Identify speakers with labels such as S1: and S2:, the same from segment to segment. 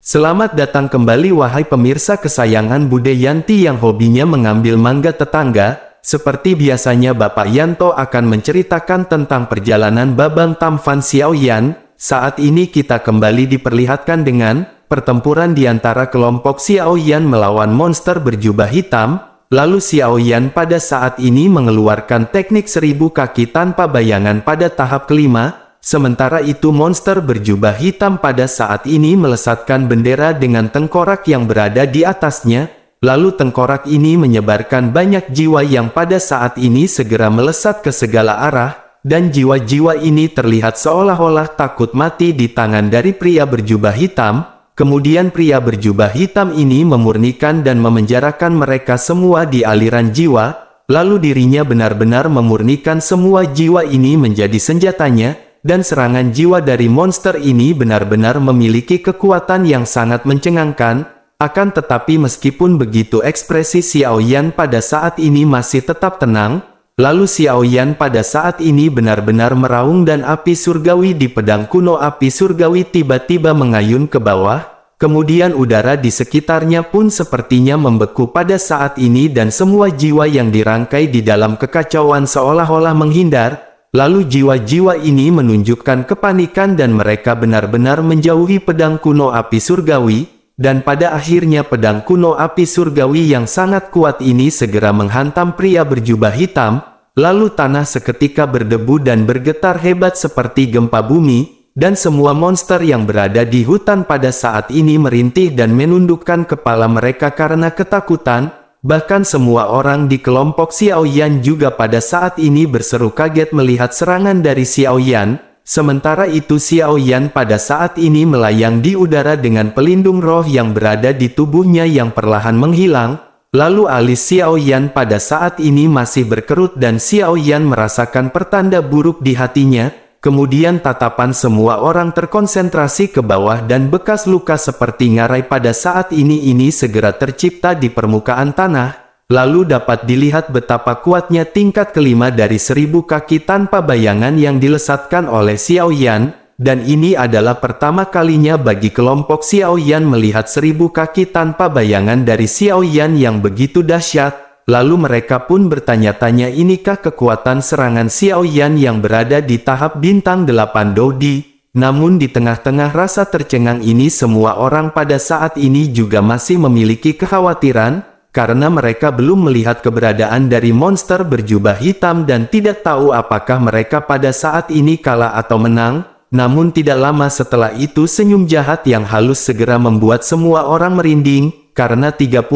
S1: Selamat datang kembali wahai pemirsa kesayangan Bude Yanti yang hobinya mengambil mangga tetangga. Seperti biasanya Bapak Yanto akan menceritakan tentang perjalanan Babang Tampan Xiaoyan. Saat ini kita kembali diperlihatkan dengan pertempuran di antara kelompok Xiaoyan melawan monster berjubah hitam. Lalu Xiaoyan pada saat ini mengeluarkan teknik 1000 kaki tanpa bayangan pada tahap kelima. Sementara itu monster berjubah hitam pada saat ini melesatkan bendera dengan tengkorak yang berada di atasnya. Lalu tengkorak ini menyebarkan banyak jiwa yang pada saat ini segera melesat ke segala arah. Dan jiwa-jiwa ini terlihat seolah-olah takut mati di tangan dari pria berjubah hitam. Kemudian pria berjubah hitam ini memurnikan dan memenjarakan mereka semua di aliran jiwa. Lalu dirinya benar-benar memurnikan semua jiwa ini menjadi senjatanya. Dan serangan jiwa dari monster ini benar-benar memiliki kekuatan yang sangat mencengangkan. Akan tetapi meskipun begitu ekspresi Xiaoyan pada saat ini masih tetap tenang. Lalu Xiaoyan pada saat ini benar-benar meraung dan api surgawi di pedang kuno api surgawi tiba-tiba mengayun ke bawah. Kemudian udara di sekitarnya pun sepertinya membeku pada saat ini dan semua jiwa yang dirangkai di dalam kekacauan seolah-olah menghindar. Lalu jiwa-jiwa ini menunjukkan kepanikan dan mereka benar-benar menjauhi pedang kuno api surgawi. Dan pada akhirnya pedang kuno api surgawi yang sangat kuat ini segera menghantam pria berjubah hitam. Lalu tanah seketika berdebu dan bergetar hebat seperti gempa bumi. Dan semua monster yang berada di hutan pada saat ini merintih dan menundukkan kepala mereka karena ketakutan. Bahkan semua orang di kelompok Xiaoyan juga pada saat ini berseru kaget melihat serangan dari Xiaoyan. Sementara itu Xiaoyan pada saat ini melayang di udara dengan pelindung roh yang berada di tubuhnya yang perlahan menghilang. Lalu alis Xiaoyan pada saat ini masih berkerut dan Xiaoyan merasakan pertanda buruk di hatinya. Kemudian tatapan semua orang terkonsentrasi ke bawah dan bekas luka seperti ngarai pada saat ini segera tercipta di permukaan tanah. Lalu dapat dilihat betapa kuatnya tingkat kelima dari 1000 kaki tanpa bayangan yang dilesatkan oleh Xiaoyan. Dan ini adalah pertama kalinya bagi kelompok Xiaoyan melihat 1000 kaki tanpa bayangan dari Xiaoyan yang begitu dahsyat. Lalu mereka pun bertanya-tanya inikah kekuatan serangan Xiaoyan yang berada di tahap bintang 8 Dodi. Namun di tengah-tengah rasa tercengang ini semua orang pada saat ini juga masih memiliki kekhawatiran. Karena mereka belum melihat keberadaan dari monster berjubah hitam dan tidak tahu apakah mereka pada saat ini kalah atau menang. Namun tidak lama setelah itu senyum jahat yang halus segera membuat semua orang merinding. Karena 30.000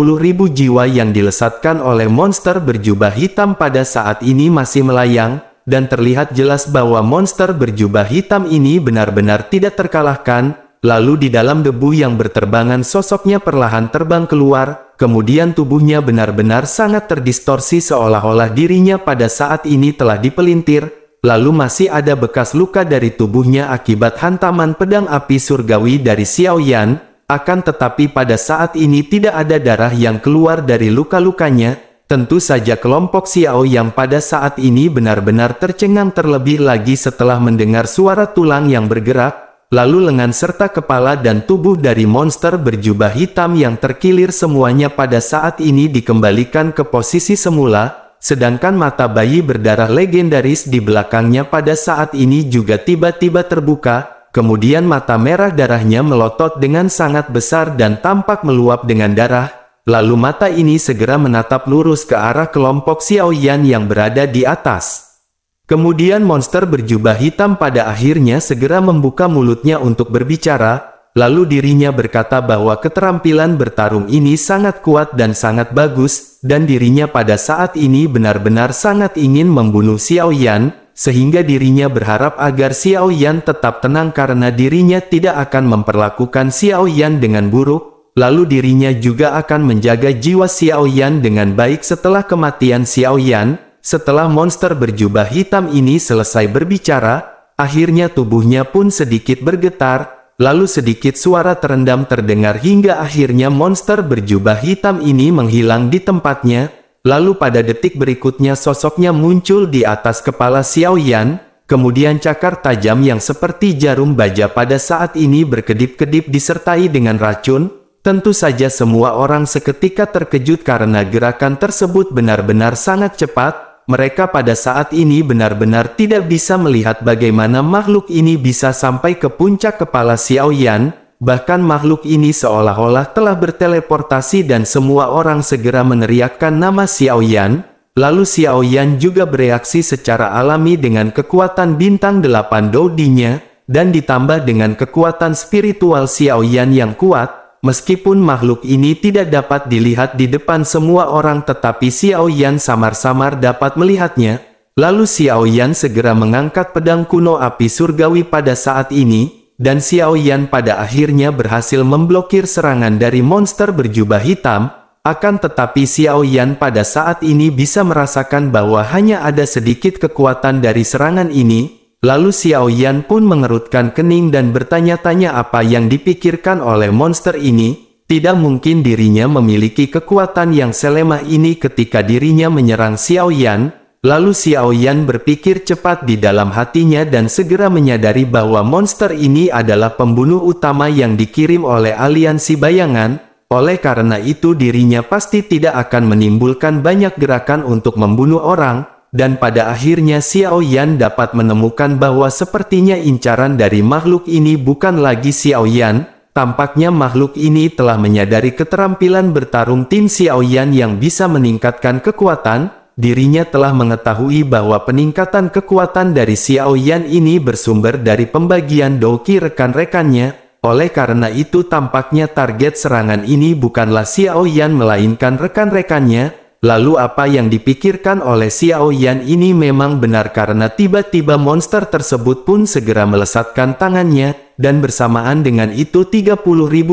S1: jiwa yang dilesatkan oleh monster berjubah hitam pada saat ini masih melayang, dan terlihat jelas bahwa monster berjubah hitam ini benar-benar tidak terkalahkan. Lalu di dalam debu yang berterbangan sosoknya perlahan terbang keluar, kemudian tubuhnya benar-benar sangat terdistorsi seolah-olah dirinya pada saat ini telah dipelintir. Lalu masih ada bekas luka dari tubuhnya akibat hantaman pedang api surgawi dari Xiaoyan. Akan tetapi pada saat ini tidak ada darah yang keluar dari luka-lukanya. Tentu saja kelompok Xiao yang pada saat ini benar-benar tercengang terlebih lagi setelah mendengar suara tulang yang bergerak. Lalu lengan serta kepala dan tubuh dari monster berjubah hitam yang terkilir semuanya pada saat ini dikembalikan ke posisi semula. Sedangkan mata bayi berdarah legendaris di belakangnya pada saat ini juga tiba-tiba terbuka. Kemudian mata merah darahnya melotot dengan sangat besar dan tampak meluap dengan darah. Lalu mata ini segera menatap lurus ke arah kelompok Xiaoyan yang berada di atas. Kemudian monster berjubah hitam pada akhirnya segera membuka mulutnya untuk berbicara. Lalu dirinya berkata bahwa keterampilan bertarung ini sangat kuat dan sangat bagus. Dan dirinya pada saat ini benar-benar sangat ingin membunuh Xiaoyan. Sehingga dirinya berharap agar Xiaoyan tetap tenang karena dirinya tidak akan memperlakukan Xiaoyan dengan buruk. Lalu dirinya juga akan menjaga jiwa Xiaoyan dengan baik setelah kematian Xiaoyan. Setelah monster berjubah hitam ini selesai berbicara, akhirnya tubuhnya pun sedikit bergetar. Lalu sedikit suara terendam terdengar hingga akhirnya monster berjubah hitam ini menghilang di tempatnya. Lalu pada detik berikutnya sosoknya muncul di atas kepala Xiaoyan. Kemudian cakar tajam yang seperti jarum baja pada saat ini berkedip-kedip disertai dengan racun. Tentu saja semua orang seketika terkejut karena gerakan tersebut benar-benar sangat cepat. Mereka pada saat ini benar-benar tidak bisa melihat bagaimana makhluk ini bisa sampai ke puncak kepala Xiao Yan. Bahkan makhluk ini seolah-olah telah berteleportasi dan semua orang segera meneriakkan nama Xiao Yan. Lalu Xiao Yan juga bereaksi secara alami dengan kekuatan bintang 8 Dou-Di-nya, dan ditambah dengan kekuatan spiritual Xiao Yan yang kuat. Meskipun makhluk ini tidak dapat dilihat di depan semua orang tetapi Xiao Yan samar-samar dapat melihatnya. Lalu Xiao Yan segera mengangkat pedang kuno api surgawi pada saat ini, dan Xiao Yan pada akhirnya berhasil memblokir serangan dari monster berjubah hitam. Akan tetapi Xiao Yan pada saat ini bisa merasakan bahwa hanya ada sedikit kekuatan dari serangan ini. Lalu Xiao Yan pun mengerutkan kening dan bertanya-tanya apa yang dipikirkan oleh monster ini. Tidak mungkin dirinya memiliki kekuatan yang selemah ini ketika dirinya menyerang Xiao Yan. Lalu Xiao Yan berpikir cepat di dalam hatinya dan segera menyadari bahwa monster ini adalah pembunuh utama yang dikirim oleh aliansi bayangan. Oleh karena itu dirinya pasti tidak akan menimbulkan banyak gerakan untuk membunuh orang, dan pada akhirnya Xiao Yan dapat menemukan bahwa sepertinya incaran dari makhluk ini bukan lagi Xiao Yan. Tampaknya makhluk ini telah menyadari keterampilan bertarung tim Xiao Yan yang bisa meningkatkan kekuatan. Dirinya telah mengetahui bahwa peningkatan kekuatan dari Xiao Yan ini bersumber dari pembagian Douqi rekan-rekannya. Oleh karena itu tampaknya target serangan ini bukanlah Xiao Yan melainkan rekan-rekannya. Lalu apa yang dipikirkan oleh Xiao Yan ini memang benar karena tiba-tiba monster tersebut pun segera melesatkan tangannya. Dan bersamaan dengan itu 30.000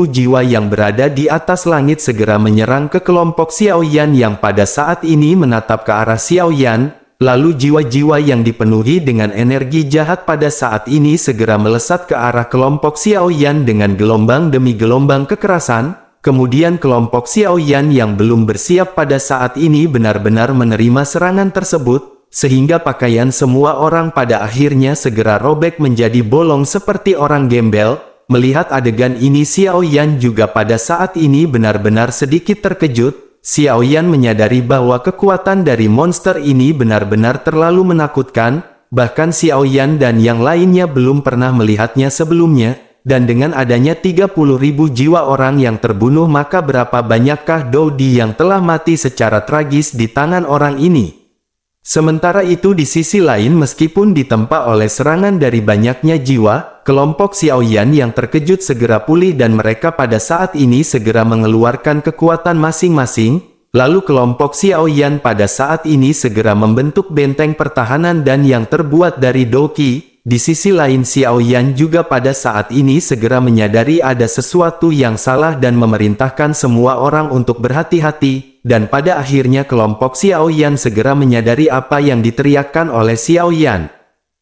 S1: jiwa yang berada di atas langit segera menyerang ke kelompok Xiao Yan yang pada saat ini menatap ke arah Xiao Yan. Lalu jiwa-jiwa yang dipenuhi dengan energi jahat pada saat ini segera melesat ke arah kelompok Xiao Yan dengan gelombang demi gelombang kekerasan. Kemudian kelompok Xiao Yan yang belum bersiap pada saat ini benar-benar menerima serangan tersebut, sehingga pakaian semua orang pada akhirnya segera robek menjadi bolong seperti orang gembel. Melihat adegan ini Xiao Yan juga pada saat ini benar-benar sedikit terkejut. Xiao Yan menyadari bahwa kekuatan dari monster ini benar-benar terlalu menakutkan, bahkan Xiao Yan dan yang lainnya belum pernah melihatnya sebelumnya, dan dengan adanya 30.000 jiwa orang yang terbunuh maka berapa banyakkah Dou-Di yang telah mati secara tragis di tangan orang ini. Sementara itu di sisi lain meskipun ditempa oleh serangan dari banyaknya jiwa, kelompok Xiao Yan yang terkejut segera pulih dan mereka pada saat ini segera mengeluarkan kekuatan masing-masing. Lalu kelompok Xiao Yan pada saat ini segera membentuk benteng pertahanan dan yang terbuat dari Douqi. Di sisi lain Xiao Yan juga pada saat ini segera menyadari ada sesuatu yang salah dan memerintahkan semua orang untuk berhati-hati. Dan pada akhirnya kelompok Xiao Yan segera menyadari apa yang diteriakkan oleh Xiao Yan.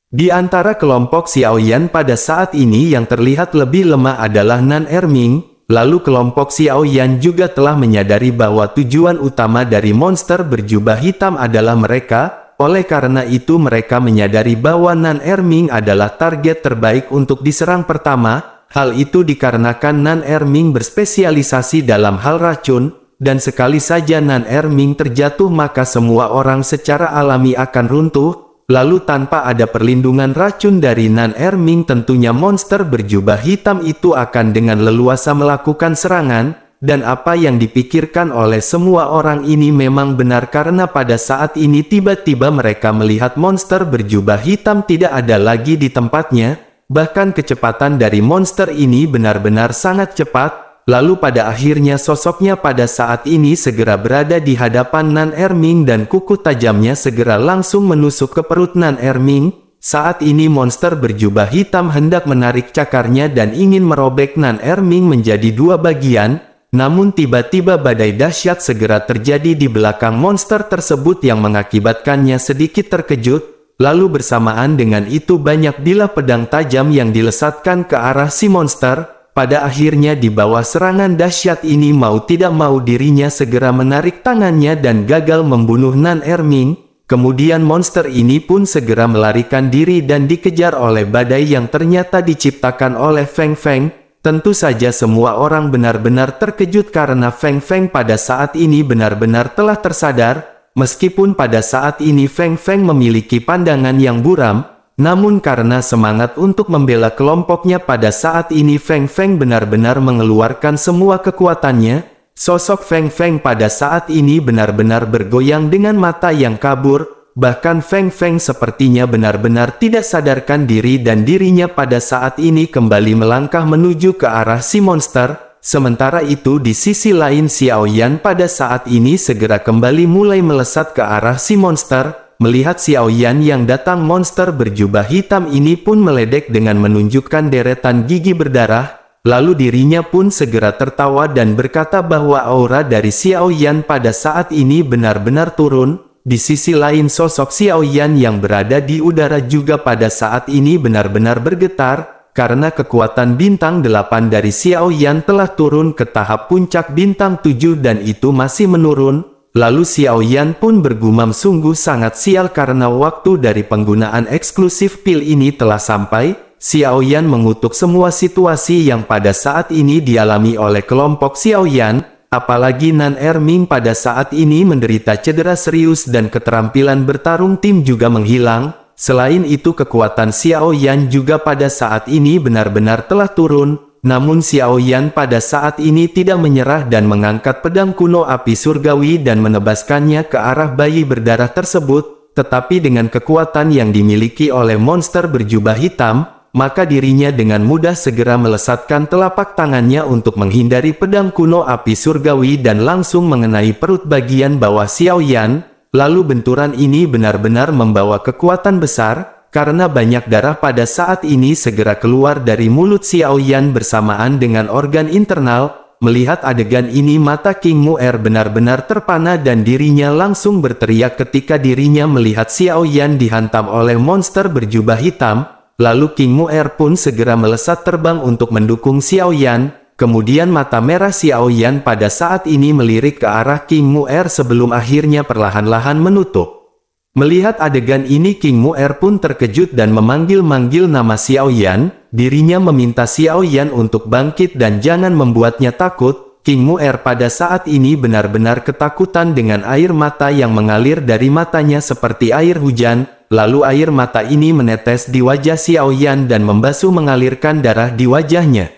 S1: Di antara kelompok Xiao Yan pada saat ini yang terlihat lebih lemah adalah Nan Erming. Lalu kelompok Xiao Yan juga telah menyadari bahwa tujuan utama dari monster berjubah hitam adalah mereka. Oleh karena itu mereka menyadari bahwa Nan Erming adalah target terbaik untuk diserang pertama. Hal itu dikarenakan Nan Erming berspesialisasi dalam hal racun. Dan sekali saja Nan Erming terjatuh maka semua orang secara alami akan runtuh. Lalu tanpa ada perlindungan racun dari Nan Erming tentunya monster berjubah hitam itu akan dengan leluasa melakukan serangan. Dan apa yang dipikirkan oleh semua orang ini memang benar karena pada saat ini tiba-tiba mereka melihat monster berjubah hitam tidak ada lagi di tempatnya. Bahkan kecepatan dari monster ini benar-benar sangat cepat. Lalu pada akhirnya sosoknya pada saat ini segera berada di hadapan Nan Erming dan kuku tajamnya segera langsung menusuk ke perut Nan Erming. Saat ini monster berjubah hitam hendak menarik cakarnya dan ingin merobek Nan Erming menjadi dua bagian. Namun tiba-tiba badai dahsyat segera terjadi di belakang monster tersebut yang mengakibatkannya sedikit terkejut. Lalu bersamaan dengan itu banyak bilah pedang tajam yang dilesatkan ke arah si monster. Pada akhirnya di bawah serangan dahsyat ini mau tidak mau dirinya segera menarik tangannya dan gagal membunuh Nan Erming. Kemudian monster ini pun segera melarikan diri dan dikejar oleh badai yang ternyata diciptakan oleh Feng Feng. Tentu saja semua orang benar-benar terkejut karena Feng Feng pada saat ini benar-benar telah tersadar. Meskipun pada saat ini Feng Feng memiliki pandangan yang buram, namun karena semangat untuk membela kelompoknya pada saat ini Feng Feng benar-benar mengeluarkan semua kekuatannya. Sosok Feng Feng pada saat ini benar-benar bergoyang dengan mata yang kabur, bahkan Feng Feng sepertinya benar-benar tidak sadarkan diri dan dirinya pada saat ini kembali melangkah menuju ke arah si monster. Sementara itu di sisi lain Xiao Yan pada saat ini segera kembali mulai melesat ke arah si monster. Melihat Xiao Yan yang datang, monster berjubah hitam ini pun meledek dengan menunjukkan deretan gigi berdarah. Lalu dirinya pun segera tertawa dan berkata bahwa aura dari Xiao Yan pada saat ini benar-benar turun. Di sisi lain sosok Xiao Yan yang berada di udara juga pada saat ini benar-benar bergetar, karena kekuatan bintang 8 dari Xiao Yan telah turun ke tahap puncak bintang 7 dan itu masih menurun. Lalu Xiao Yan pun bergumam sungguh sangat sial karena waktu dari penggunaan eksklusif pil ini telah sampai. Xiao Yan mengutuk semua situasi yang pada saat ini dialami oleh kelompok Xiao Yan, apalagi Nan Erming pada saat ini menderita cedera serius dan keterampilan bertarung tim juga menghilang. Selain itu kekuatan Xiao Yan juga pada saat ini benar-benar telah turun, namun Xiao Yan pada saat ini tidak menyerah dan mengangkat pedang kuno api surgawi dan menebaskannya ke arah bayi berdarah tersebut, tetapi dengan kekuatan yang dimiliki oleh monster berjubah hitam, maka dirinya dengan mudah segera melesatkan telapak tangannya untuk menghindari pedang kuno api surgawi dan langsung mengenai perut bagian bawah Xiao Yan. Lalu benturan ini benar-benar membawa kekuatan besar, karena banyak darah pada saat ini segera keluar dari mulut Xiao Yan bersamaan dengan organ internal. Melihat adegan ini mata King Mu'er benar-benar terpana dan dirinya langsung berteriak ketika dirinya melihat Xiao Yan dihantam oleh monster berjubah hitam. Lalu King Mu'er pun segera melesat terbang untuk mendukung Xiao Yan. Kemudian mata merah Xiao Yan pada saat ini melirik ke arah King Mu'er sebelum akhirnya perlahan-lahan menutup. Melihat adegan ini King Mu'er pun terkejut dan memanggil-manggil nama Xiao Yan. Dirinya meminta Xiao Yan untuk bangkit dan jangan membuatnya takut. King Mu'er pada saat ini benar-benar ketakutan dengan air mata yang mengalir dari matanya seperti air hujan. Lalu air mata ini menetes di wajah Xiao Yan dan membasuh mengalirkan darah di wajahnya.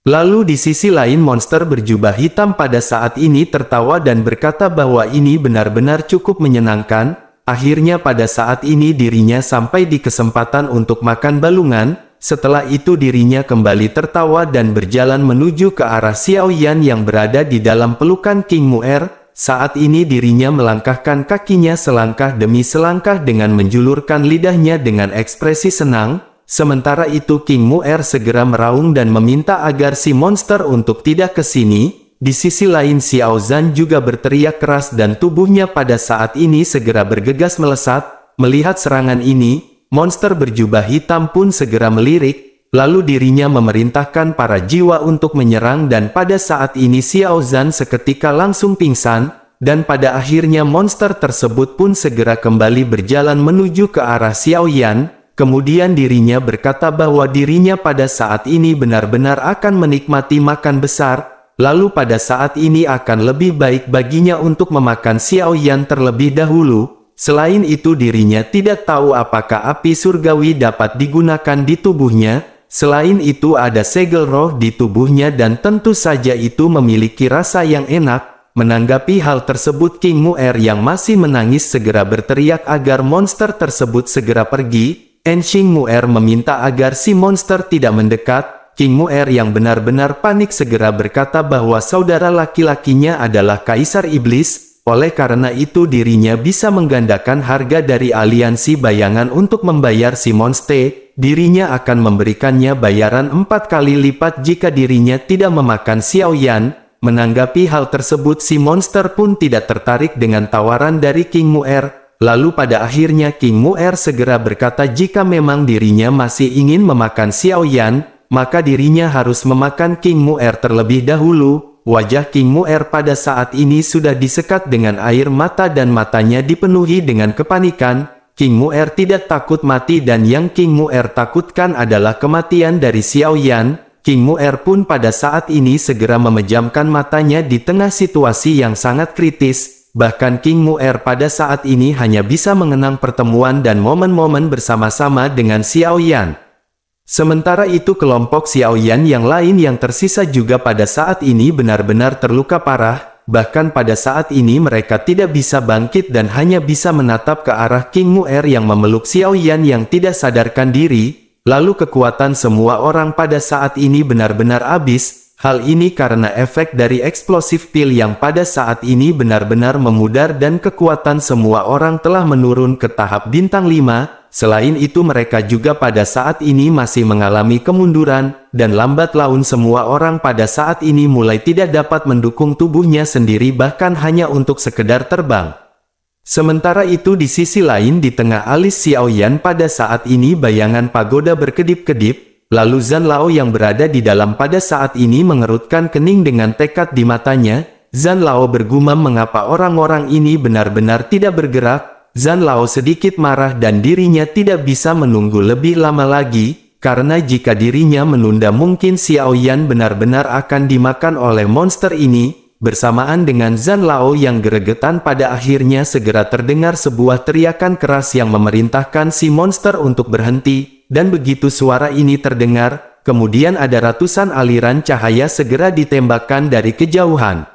S1: Lalu di sisi lain monster berjubah hitam pada saat ini tertawa dan berkata bahwa ini benar-benar cukup menyenangkan. Akhirnya pada saat ini dirinya sampai di kesempatan untuk makan balungan. Setelah itu dirinya kembali tertawa dan berjalan menuju ke arah Xiao Yan yang berada di dalam pelukan King Mu'er. Saat ini dirinya melangkahkan kakinya selangkah demi selangkah dengan menjulurkan lidahnya dengan ekspresi senang. Sementara itu King Mu'er segera meraung dan meminta agar si monster untuk tidak ke sini. Di sisi lain Xiao Zhan juga berteriak keras dan tubuhnya pada saat ini segera bergegas melesat. Melihat serangan ini, monster berjubah hitam pun segera melirik. Lalu dirinya memerintahkan para jiwa untuk menyerang dan pada saat ini Xiao Zhan seketika langsung pingsan, dan pada akhirnya monster tersebut pun segera kembali berjalan menuju ke arah Xiao Yan. Kemudian dirinya berkata bahwa dirinya pada saat ini benar-benar akan menikmati makan besar, lalu pada saat ini akan lebih baik baginya untuk memakan Xiao Yan terlebih dahulu. Selain itu dirinya tidak tahu apakah api surgawi dapat digunakan di tubuhnya. Selain itu ada segel roh di tubuhnya dan tentu saja itu memiliki rasa yang enak. Menanggapi hal tersebut King Mu'er yang masih menangis segera berteriak agar monster tersebut segera pergi. Enshing Mu'er meminta agar si monster tidak mendekat. King Mu'er yang benar-benar panik segera berkata bahwa saudara laki-lakinya adalah Kaisar Iblis. Oleh karena itu dirinya bisa menggandakan harga dari aliansi bayangan untuk membayar si monster. Dirinya akan memberikannya bayaran 4 kali lipat jika dirinya tidak memakan Xiao Yan. Menanggapi hal tersebut si monster pun tidak tertarik dengan tawaran dari King Mu'er. Lalu pada akhirnya King Mu'er segera berkata jika memang dirinya masih ingin memakan Xiao Yan, maka dirinya harus memakan King Mu'er terlebih dahulu. wajah King Mu'er pada saat ini sudah disekat dengan air mata dan matanya dipenuhi dengan kepanikan. King Mu'er tidak takut mati dan yang King Mu'er takutkan adalah kematian dari Xiao Yan. King Mu'er pun pada saat ini segera memejamkan matanya di tengah situasi yang sangat kritis. Bahkan King Mu'er pada saat ini hanya bisa mengenang pertemuan dan momen-momen bersama-sama dengan Xiao Yan. Sementara itu kelompok Xiao Yan yang lain yang tersisa juga pada saat ini benar-benar terluka parah, bahkan pada saat ini mereka tidak bisa bangkit dan hanya bisa menatap ke arah King Mu'er yang memeluk Xiao Yan yang tidak sadarkan diri, lalu kekuatan semua orang pada saat ini benar-benar habis. Hal ini karena efek dari eksplosif pil yang pada saat ini benar-benar memudar dan kekuatan semua orang telah menurun ke tahap bintang 5. Selain itu mereka juga pada saat ini masih mengalami kemunduran, dan lambat laun semua orang pada saat ini mulai tidak dapat mendukung tubuhnya sendiri bahkan hanya untuk sekedar terbang. Sementara itu di sisi lain di tengah alis Xiao Yan pada saat ini bayangan pagoda berkedip-kedip, lalu Zhan Lao yang berada di dalam pada saat ini mengerutkan kening dengan tekad di matanya. Zhan Lao bergumam mengapa orang-orang ini benar-benar tidak bergerak. Zhan Lao sedikit marah dan dirinya tidak bisa menunggu lebih lama lagi, karena jika dirinya menunda mungkin Xiao Yan benar-benar akan dimakan oleh monster ini. Bersamaan dengan Zhan Lao yang geregetan pada akhirnya segera terdengar sebuah teriakan keras yang memerintahkan si monster untuk berhenti, dan begitu suara ini terdengar, kemudian ada ratusan aliran cahaya segera ditembakkan dari kejauhan.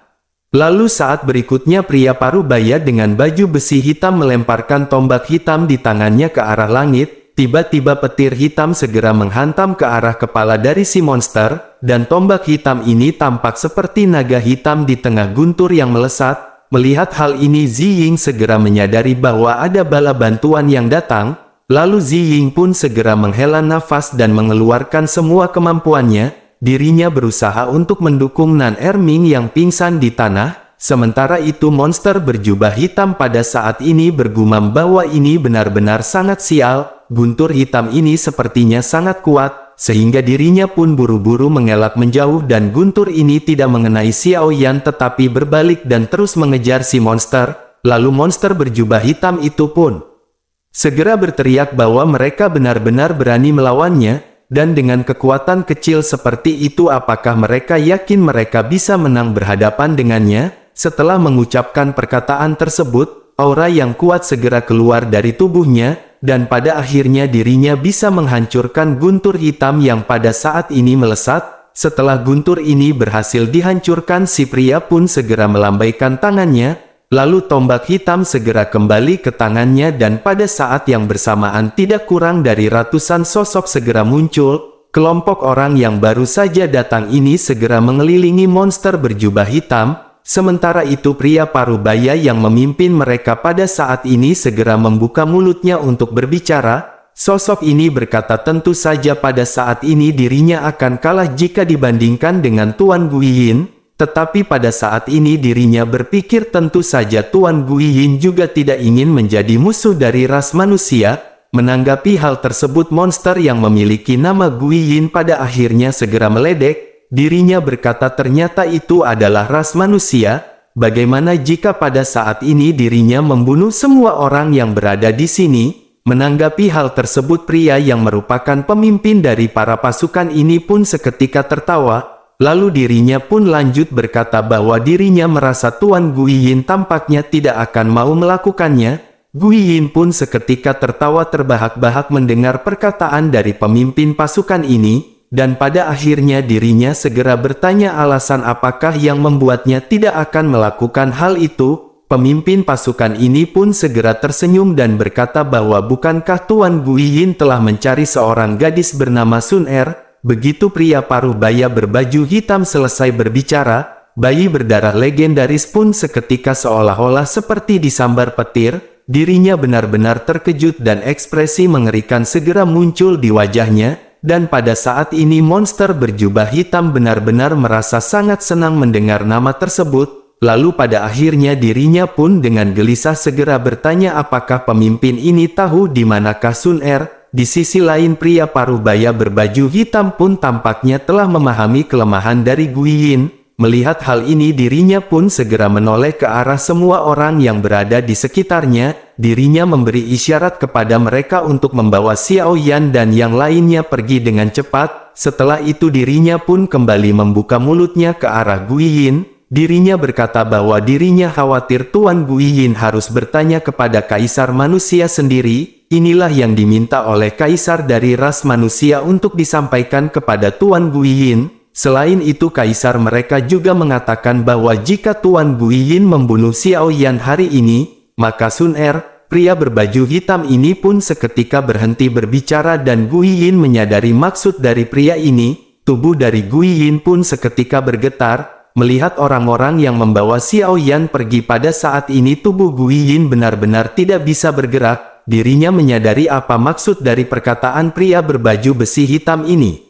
S1: Lalu saat berikutnya pria parubaya dengan baju besi hitam melemparkan tombak hitam di tangannya ke arah langit. Tiba-tiba petir hitam segera menghantam ke arah kepala dari si monster, dan tombak hitam ini tampak seperti naga hitam di tengah guntur yang melesat. Melihat hal ini Ziying segera menyadari bahwa ada bala bantuan yang datang, lalu Ziying pun segera menghela nafas dan mengeluarkan semua kemampuannya. Dirinya berusaha untuk mendukung Nan Erming yang pingsan di tanah. Sementara itu monster berjubah hitam pada saat ini bergumam bahwa ini benar-benar sangat sial. Guntur hitam ini sepertinya sangat kuat, sehingga dirinya pun buru-buru mengelak menjauh dan guntur ini tidak mengenai Xiao Yan tetapi berbalik dan terus mengejar si monster. Lalu monster berjubah hitam itu pun segera berteriak bahwa mereka benar-benar berani melawannya. Dan dengan kekuatan kecil seperti itu apakah mereka yakin mereka bisa menang berhadapan dengannya? Setelah mengucapkan perkataan tersebut, aura yang kuat segera keluar dari tubuhnya, dan pada akhirnya dirinya bisa menghancurkan guntur hitam yang pada saat ini melesat. Setelah guntur ini berhasil dihancurkan si pria pun segera melambaikan tangannya. Lalu tombak hitam segera kembali ke tangannya dan pada saat yang bersamaan tidak kurang dari ratusan sosok segera muncul. Kelompok orang yang baru saja datang ini segera mengelilingi monster berjubah hitam. Sementara itu pria parubaya yang memimpin mereka pada saat ini segera membuka mulutnya untuk berbicara. Sosok ini berkata tentu saja pada saat ini dirinya akan kalah jika dibandingkan dengan Tuan Guiyin. Tetapi pada saat ini dirinya berpikir tentu saja Tuan Guiyin juga tidak ingin menjadi musuh dari ras manusia. Menanggapi hal tersebut monster yang memiliki nama Guiyin pada akhirnya segera meledek. Dirinya berkata ternyata itu adalah ras manusia. Bagaimana jika pada saat ini dirinya membunuh semua orang yang berada di sini? Menanggapi hal tersebut pria yang merupakan pemimpin dari para pasukan ini pun seketika tertawa. Lalu dirinya pun lanjut berkata bahwa dirinya merasa Tuan Guiyin tampaknya tidak akan mau melakukannya. Guiyin pun seketika tertawa terbahak-bahak mendengar perkataan dari pemimpin pasukan ini, dan pada akhirnya dirinya segera bertanya alasan apakah yang membuatnya tidak akan melakukan hal itu. Pemimpin pasukan ini pun segera tersenyum dan berkata bahwa bukankah Tuan Guiyin telah mencari seorang gadis bernama Sun Er? Begitu pria parubaya berbaju hitam selesai berbicara, bayi berdarah legendaris pun seketika seolah-olah seperti disambar petir. Dirinya benar-benar terkejut dan ekspresi mengerikan segera muncul di wajahnya. Dan pada saat ini monster berjubah hitam benar-benar merasa sangat senang mendengar nama tersebut. Lalu pada akhirnya dirinya pun dengan gelisah segera bertanya apakah pemimpin ini tahu di manakah Sun Er. Di sisi lain pria parubaya berbaju hitam pun tampaknya telah memahami kelemahan dari Guiyin. Melihat hal ini dirinya pun segera menoleh ke arah semua orang yang berada di sekitarnya, dirinya memberi isyarat kepada mereka untuk membawa Xiao Yan dan yang lainnya pergi dengan cepat. Setelah itu dirinya pun kembali membuka mulutnya ke arah Guiyin. Dirinya berkata bahwa dirinya khawatir Tuan Guiyin harus bertanya kepada Kaisar Manusia sendiri. Inilah yang diminta oleh Kaisar dari ras manusia untuk disampaikan kepada Tuan Guiyin. Selain itu Kaisar mereka juga mengatakan bahwa jika Tuan Guiyin membunuh Xiao Yan hari ini, maka Sun Er, pria berbaju hitam ini pun seketika berhenti berbicara dan Guiyin menyadari maksud dari pria ini. Tubuh dari Guiyin pun seketika bergetar, melihat orang-orang yang membawa Xiao Yan pergi pada saat ini tubuh Guiyin benar-benar tidak bisa bergerak. Dirinya menyadari apa maksud dari perkataan pria berbaju besi hitam ini.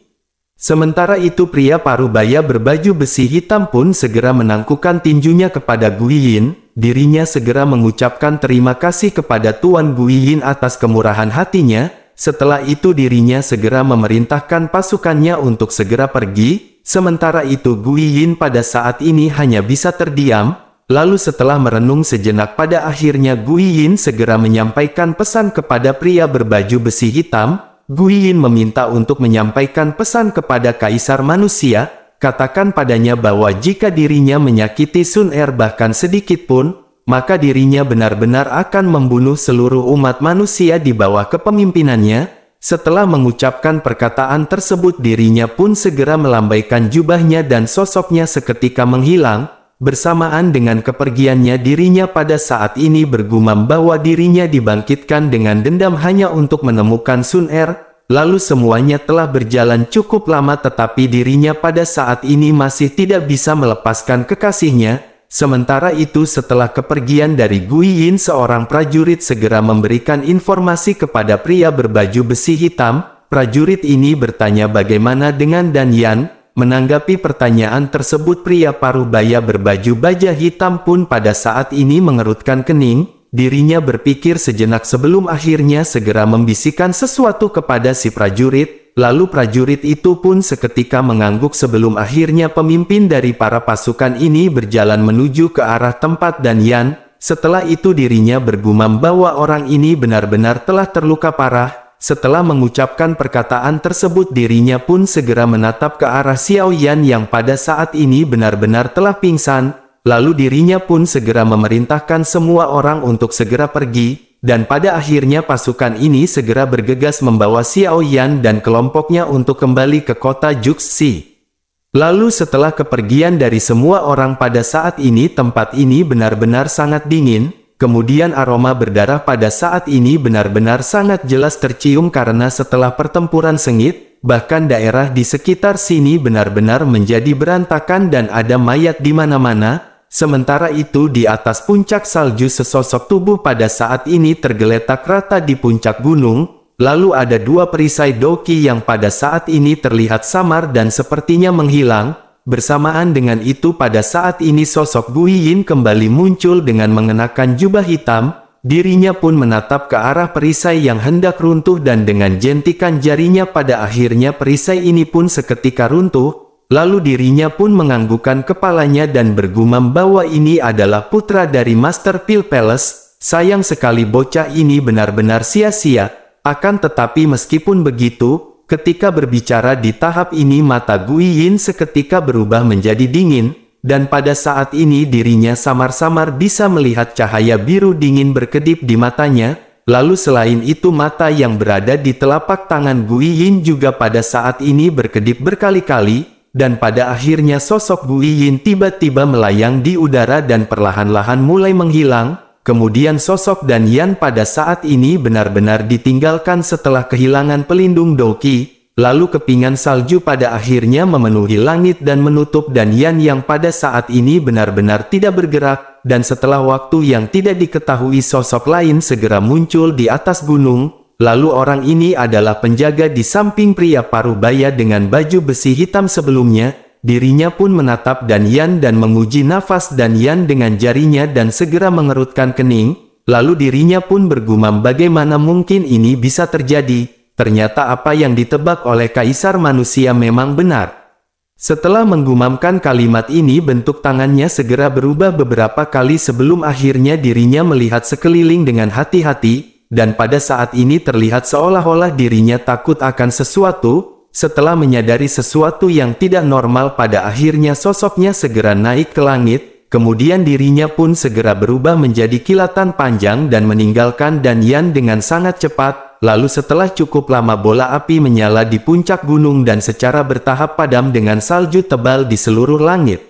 S1: Sementara itu pria parubaya berbaju besi hitam pun segera menangkukkan tinjunya kepada Guiyin. Dirinya segera mengucapkan terima kasih kepada Tuan Guiyin atas kemurahan hatinya. Setelah itu dirinya segera memerintahkan pasukannya untuk segera pergi. Sementara itu Guiyin pada saat ini hanya bisa terdiam. Lalu setelah merenung sejenak pada akhirnya Guiyin segera menyampaikan pesan kepada pria berbaju besi hitam. Guiyin meminta untuk menyampaikan pesan kepada Kaisar Manusia, katakan padanya bahwa jika dirinya menyakiti Sun Er bahkan sedikit pun, maka dirinya benar-benar akan membunuh seluruh umat manusia di bawah kepemimpinannya. Setelah mengucapkan perkataan tersebut dirinya pun segera melambaikan jubahnya dan sosoknya seketika menghilang. Bersamaan dengan kepergiannya dirinya pada saat ini bergumam bahwa dirinya dibangkitkan dengan dendam hanya untuk menemukan Sun Er. Lalu semuanya telah berjalan cukup lama tetapi dirinya pada saat ini masih tidak bisa melepaskan kekasihnya. Sementara itu setelah kepergian dari Guiyin seorang prajurit segera memberikan informasi kepada pria berbaju besi hitam. Prajurit ini bertanya bagaimana dengan Dan Yan. Menanggapi pertanyaan tersebut pria parubaya berbaju baja hitam pun pada saat ini mengerutkan kening. Dirinya berpikir sejenak sebelum akhirnya segera membisikkan sesuatu kepada si prajurit. Lalu prajurit itu pun seketika mengangguk sebelum akhirnya pemimpin dari para pasukan ini berjalan menuju ke arah tempat Dan Yan. Setelah itu dirinya bergumam bahwa orang ini benar-benar telah terluka parah. Setelah mengucapkan perkataan tersebut dirinya pun segera menatap ke arah Xiao Yan yang pada saat ini benar-benar telah pingsan. Lalu dirinya pun segera memerintahkan semua orang untuk segera pergi. Dan pada akhirnya pasukan ini segera bergegas membawa Xiao Yan dan kelompoknya untuk kembali ke kota Juxi. Lalu setelah kepergian dari semua orang pada saat ini tempat ini benar-benar sangat dingin. Kemudian aroma berdarah pada saat ini benar-benar sangat jelas tercium karena setelah pertempuran sengit, bahkan daerah di sekitar sini benar-benar menjadi berantakan dan ada mayat di mana-mana. Sementara itu di atas puncak salju sesosok tubuh pada saat ini tergeletak rata di puncak gunung. Lalu ada dua perisai doki yang pada saat ini terlihat samar dan sepertinya menghilang. Bersamaan dengan itu pada saat ini sosok Guiyin kembali muncul dengan mengenakan jubah hitam. Dirinya pun menatap ke arah perisai yang hendak runtuh dan dengan jentikan jarinya pada akhirnya perisai ini pun seketika runtuh. Lalu dirinya pun menganggukkan kepalanya dan bergumam bahwa ini adalah putra dari Master Pil Palace. Sayang sekali bocah ini benar-benar sia-sia. Akan tetapi meskipun begitu, ketika berbicara di tahap ini mata Guiyin seketika berubah menjadi dingin, dan pada saat ini dirinya samar-samar bisa melihat cahaya biru dingin berkedip di matanya. Lalu selain itu mata yang berada di telapak tangan Guiyin juga pada saat ini berkedip berkali-kali, dan pada akhirnya sosok Guiyin tiba-tiba melayang di udara dan perlahan-lahan mulai menghilang. Kemudian sosok Dan Yan pada saat ini benar-benar ditinggalkan setelah kehilangan pelindung doki. Lalu kepingan salju pada akhirnya memenuhi langit dan menutup Dan Yan yang pada saat ini benar-benar tidak bergerak. Dan setelah waktu yang tidak diketahui sosok lain segera muncul di atas gunung. Lalu orang ini adalah penjaga di samping pria parubaya dengan baju besi hitam sebelumnya. Dirinya pun menatap Dan Yan dan menguji nafas Dan Yan dengan jarinya dan segera mengerutkan kening. Lalu dirinya pun bergumam bagaimana mungkin ini bisa terjadi. Ternyata apa yang ditebak oleh Kaisar Manusia memang benar. Setelah menggumamkan kalimat ini, bentuk tangannya segera berubah beberapa kali sebelum akhirnya dirinya melihat sekeliling dengan hati-hati, dan pada saat ini terlihat seolah-olah dirinya takut akan sesuatu. Setelah menyadari sesuatu yang tidak normal, pada akhirnya sosoknya segera naik ke langit, kemudian dirinya pun segera berubah menjadi kilatan panjang dan meninggalkan Danyan dengan sangat cepat. Lalu setelah cukup lama bola api menyala di puncak gunung dan secara bertahap padam dengan salju tebal di seluruh langit.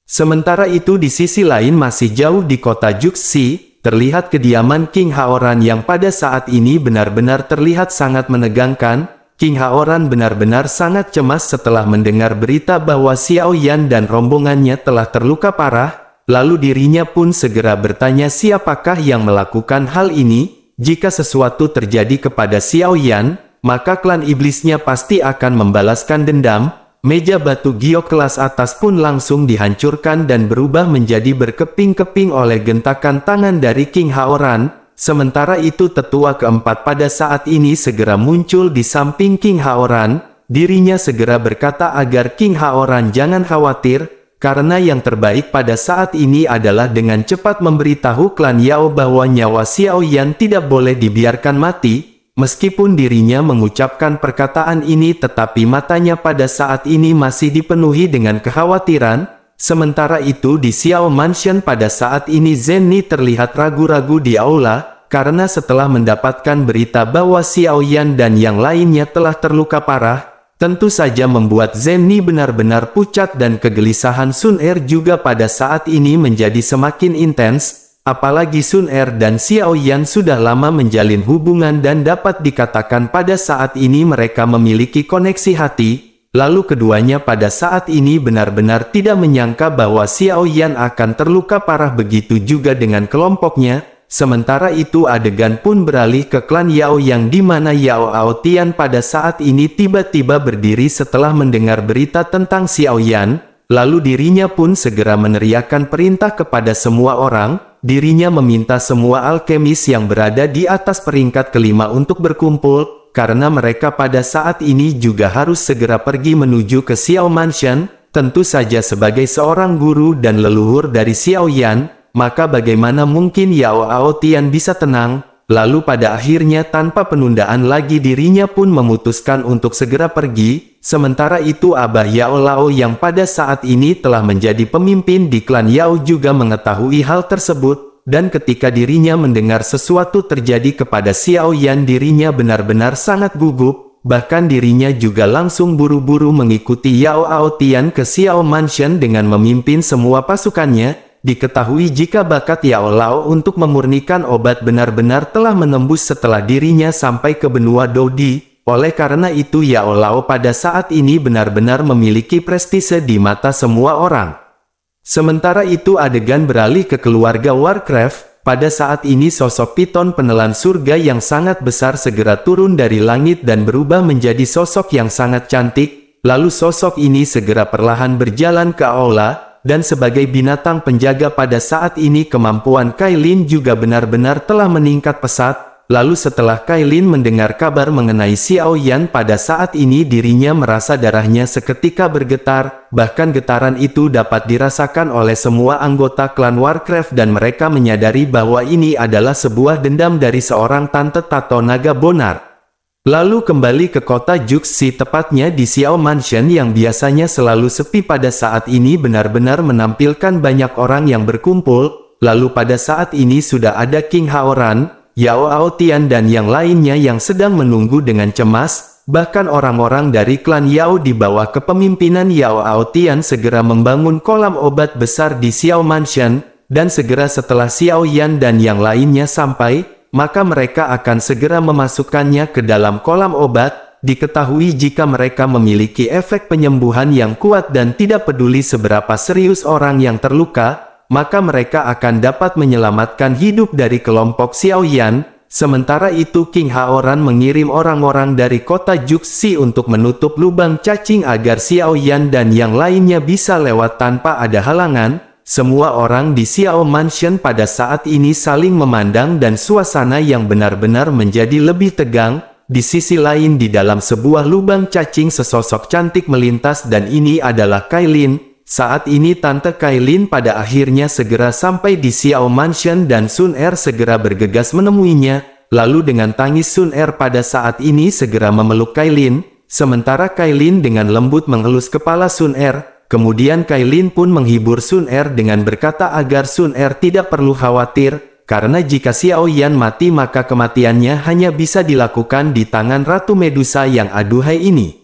S1: Sementara itu di sisi lain masih jauh di kota Juxi, terlihat kediaman King Haoran yang pada saat ini benar-benar terlihat sangat menegangkan. King Haoran benar-benar sangat cemas setelah mendengar berita bahwa Xiao Yan dan rombongannya telah terluka parah, lalu dirinya pun segera bertanya siapakah yang melakukan hal ini. Jika sesuatu terjadi kepada Xiao Yan, maka klan iblisnya pasti akan membalaskan dendam. Meja batu giok kelas atas pun langsung dihancurkan dan berubah menjadi berkeping-keping oleh gentakan tangan dari King Haoran. Sementara itu tetua keempat pada saat ini segera muncul di samping King Haoran. Dirinya segera berkata agar King Haoran jangan khawatir, karena yang terbaik pada saat ini adalah dengan cepat memberitahu klan Yao bahwa nyawa Xiao Yan tidak boleh dibiarkan mati. Meskipun dirinya mengucapkan perkataan ini, tetapi matanya pada saat ini masih dipenuhi dengan kekhawatiran. Sementara itu di Xiao Mansion pada saat ini Zenny terlihat ragu-ragu di aula, karena setelah mendapatkan berita bahwa Xiao Yan dan yang lainnya telah terluka parah, tentu saja membuat Zenny benar-benar pucat dan kegelisahan Sun Er juga pada saat ini menjadi semakin intens, apalagi Sun Er dan Xiao Yan sudah lama menjalin hubungan dan dapat dikatakan pada saat ini mereka memiliki koneksi hati. Lalu keduanya pada saat ini benar-benar tidak menyangka bahwa Xiao Yan akan terluka parah, begitu juga dengan kelompoknya. Sementara itu adegan pun beralih ke klan Yao yang dimana Yao Aotian pada saat ini tiba-tiba berdiri setelah mendengar berita tentang Xiao Yan. Lalu dirinya pun segera meneriakkan perintah kepada semua orang. Dirinya meminta semua alkemis yang berada di atas peringkat kelima untuk berkumpul, karena mereka pada saat ini juga harus segera pergi menuju ke Xiao Mansion. Tentu saja sebagai seorang guru dan leluhur dari Xiao Yan, maka bagaimana mungkin Yao Aotian bisa tenang. Lalu pada akhirnya tanpa penundaan lagi dirinya pun memutuskan untuk segera pergi. Sementara itu Abah Yao Lao yang pada saat ini telah menjadi pemimpin di klan Yao juga mengetahui hal tersebut. Dan ketika dirinya mendengar sesuatu terjadi kepada Xiao Yan, dirinya benar-benar sangat gugup. Bahkan dirinya juga langsung buru-buru mengikuti Yao Aotian ke Xiao Mansion dengan memimpin semua pasukannya. Diketahui jika bakat Yao Lao untuk memurnikan obat benar-benar telah menembus setelah dirinya sampai ke benua Dodi. Oleh karena itu Yao Lao pada saat ini benar-benar memiliki prestise di mata semua orang. Sementara itu adegan beralih ke keluarga Warcraft. Pada saat ini sosok piton penelan surga yang sangat besar segera turun dari langit dan berubah menjadi sosok yang sangat cantik. Lalu sosok ini segera perlahan berjalan ke aula, dan sebagai binatang penjaga pada saat ini kemampuan Kailin juga benar-benar telah meningkat pesat. Lalu setelah Kailin mendengar kabar mengenai Xiao Yan, pada saat ini dirinya merasa darahnya seketika bergetar. Bahkan getaran itu dapat dirasakan oleh semua anggota klan Warcraft dan mereka menyadari bahwa ini adalah sebuah dendam dari seorang tante tato naga bonar. Lalu kembali ke kota Juxi, tepatnya di Xiao Mansion yang biasanya selalu sepi pada saat ini benar-benar menampilkan banyak orang yang berkumpul. Lalu pada saat ini sudah ada King Haoran, Yao Aotian dan yang lainnya yang sedang menunggu dengan cemas. Bahkan orang-orang dari klan Yao di bawah kepemimpinan Yao Aotian segera membangun kolam obat besar di Xiao Mansion, dan segera setelah Xiao Yan dan yang lainnya sampai, maka mereka akan segera memasukkannya ke dalam kolam obat. Diketahui jika mereka memiliki efek penyembuhan yang kuat dan tidak peduli seberapa serius orang yang terluka, maka mereka akan dapat menyelamatkan hidup dari kelompok Xiao Yan. Sementara itu King Haoran mengirim orang-orang dari kota Juxi untuk menutup lubang cacing agar Xiao Yan dan yang lainnya bisa lewat tanpa ada halangan. Semua orang di Xiao Mansion pada saat ini saling memandang dan suasana yang benar-benar menjadi lebih tegang. di sisi lain di dalam sebuah lubang cacing sesosok cantik melintas dan ini adalah Kailin. Saat ini Tante Kailin pada akhirnya segera sampai di Xiao Mansion dan Sun Er segera bergegas menemuinya. Lalu dengan tangis Sun Er pada saat ini segera memeluk Kailin, sementara Kailin dengan lembut mengelus kepala Sun Er. Kemudian Kailin pun menghibur Sun Er dengan berkata agar Sun Er tidak perlu khawatir, karena jika Xiao Yan mati maka kematiannya hanya bisa dilakukan di tangan Ratu Medusa yang aduhai ini.